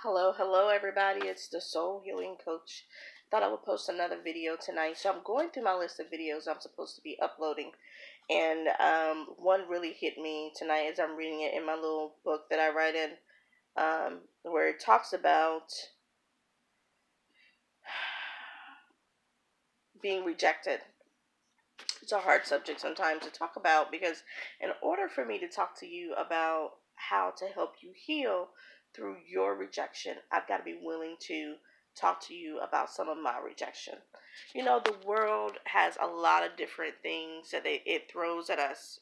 Hello, everybody. It's the Soul Healing Coach. Thought I would post another video tonight. So I'm going through my list of videos I'm supposed to be uploading, and one really hit me tonight as I'm reading it in my little book that I write in, where it talks about being rejected. It's a hard subject sometimes to talk about because, in order for me to talk to you about how to help you heal through your rejection, I've got to be willing to talk to you about some of my rejection. You know, the world has a lot of different things that it throws at us,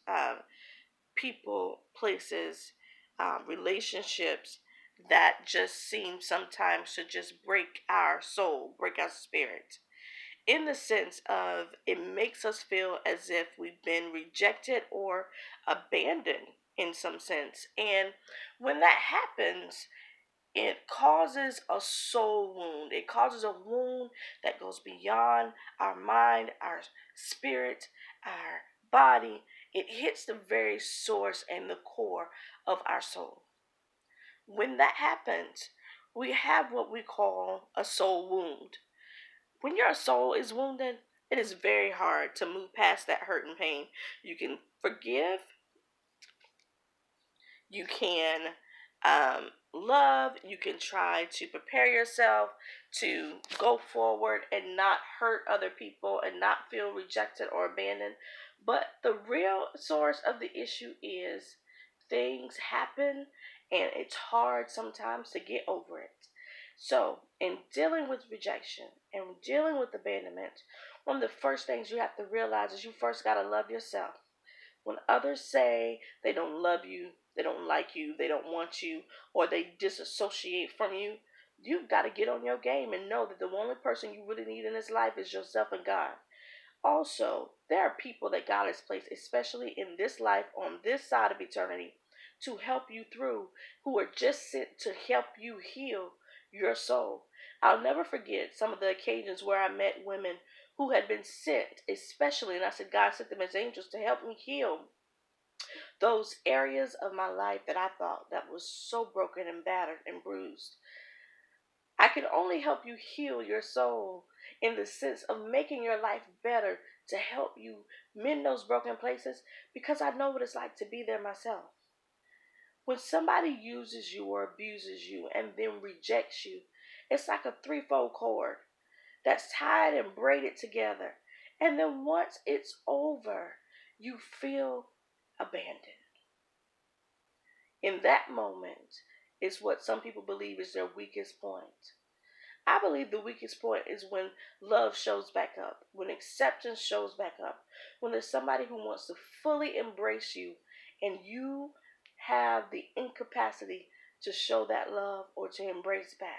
people, places, relationships that just seem sometimes to just break our soul, break our spirit, in the sense of it makes us feel as if we've been rejected or abandoned in some sense. And when that happens, it causes a soul wound. It causes a wound that goes beyond our mind, our spirit, our body. It hits the very source and the core of our soul. When that happens, we have what we call a soul wound. When your soul is wounded, it is very hard to move past that hurt and pain. You can forgive, you can love, you can try to prepare yourself to go forward and not hurt other people and not feel rejected or abandoned. But the real source of the issue is things happen and it's hard sometimes to get over it. So, in dealing with rejection and dealing with abandonment, one of the first things you have to realize is you first got to love yourself. When others say they don't love you, they don't like you, they don't want you, or they disassociate from you, you've got to get on your game and know that the only person you really need in this life is yourself and God. Also, there are people that God has placed, especially in this life, on this side of eternity, to help you through, who are just sent to help you heal your soul. I'll never forget some of the occasions where I met women who had been sent, especially, and I said, God sent them as angels to help me heal those areas of my life that I thought that was so broken and battered and bruised. I can only help you heal your soul in the sense of making your life better to help you mend those broken places because I know what it's like to be there myself. When somebody uses you or abuses you and then rejects you, it's like a threefold cord that's tied and braided together. And then once it's over, you feel abandoned. In that moment is what some people believe is their weakest point. I believe the weakest point is when love shows back up, when acceptance shows back up, when there's somebody who wants to fully embrace you and you have the incapacity to show that love or to embrace back.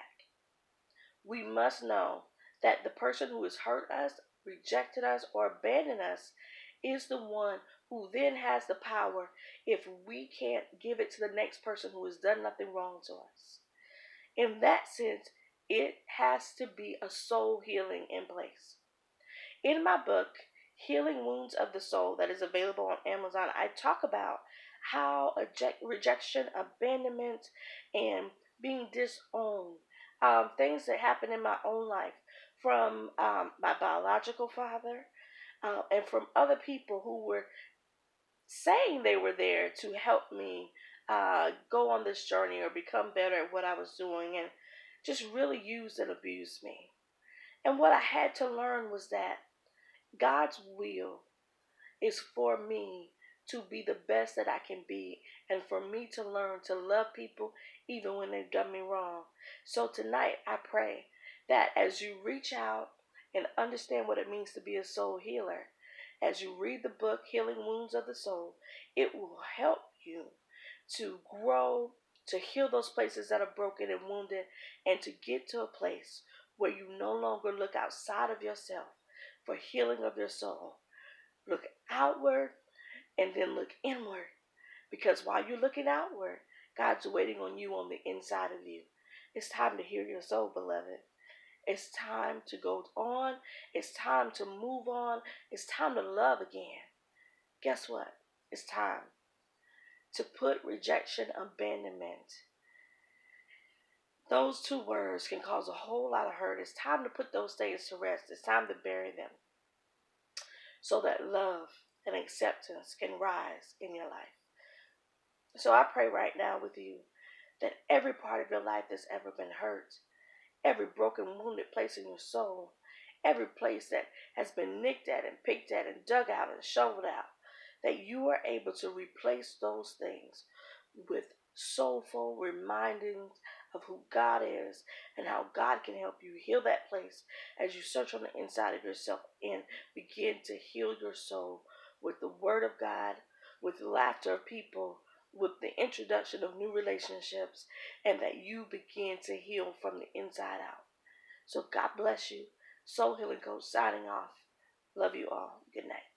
We must know that the person who has hurt us, rejected us, or abandoned us is the one who then has the power if we can't give it to the next person who has done nothing wrong to us. In that sense, it has to be a soul healing in place. In my book, Healing Wounds of the Soul, that is available on Amazon, I talk about how rejection, abandonment, and being disowned, things that happen in my own life from my biological father and from other people who were saying they were there to help me go on this journey or become better at what I was doing, and just really used and abused me. And what I had to learn was that God's will is for me to be the best that I can be and for me to learn to love people even when they've done me wrong. So tonight I pray that as you reach out and understand what it means to be a soul healer, as you read the book Healing Wounds of the Soul, it will help you to grow, to heal those places that are broken and wounded, and to get to a place where you no longer look outside of yourself for healing of your soul. Look outward and then look inward. Because while you're looking outward, God's waiting on you on the inside of you. It's time to heal your soul, beloved. It's time to go on. It's time to move on. It's time to love again. Guess what? It's time to put rejection, abandonment, Those two words can cause a whole lot of hurt. It's time to put those things to rest. It's time to bury them so that love and acceptance can rise in your life. So I pray right now with you that every part of your life that's ever been hurt, every broken, wounded place in your soul, every place that has been nicked at and picked at and dug out and shoveled out, that you are able to replace those things with soulful remindings of who God is and how God can help you heal that place as you search on the inside of yourself and begin to heal your soul with the Word of God, with the laughter of people, with the introduction of new relationships, and that you begin to heal from the inside out. So God bless you. Soul Healing Coach signing off. Love you all. Good night.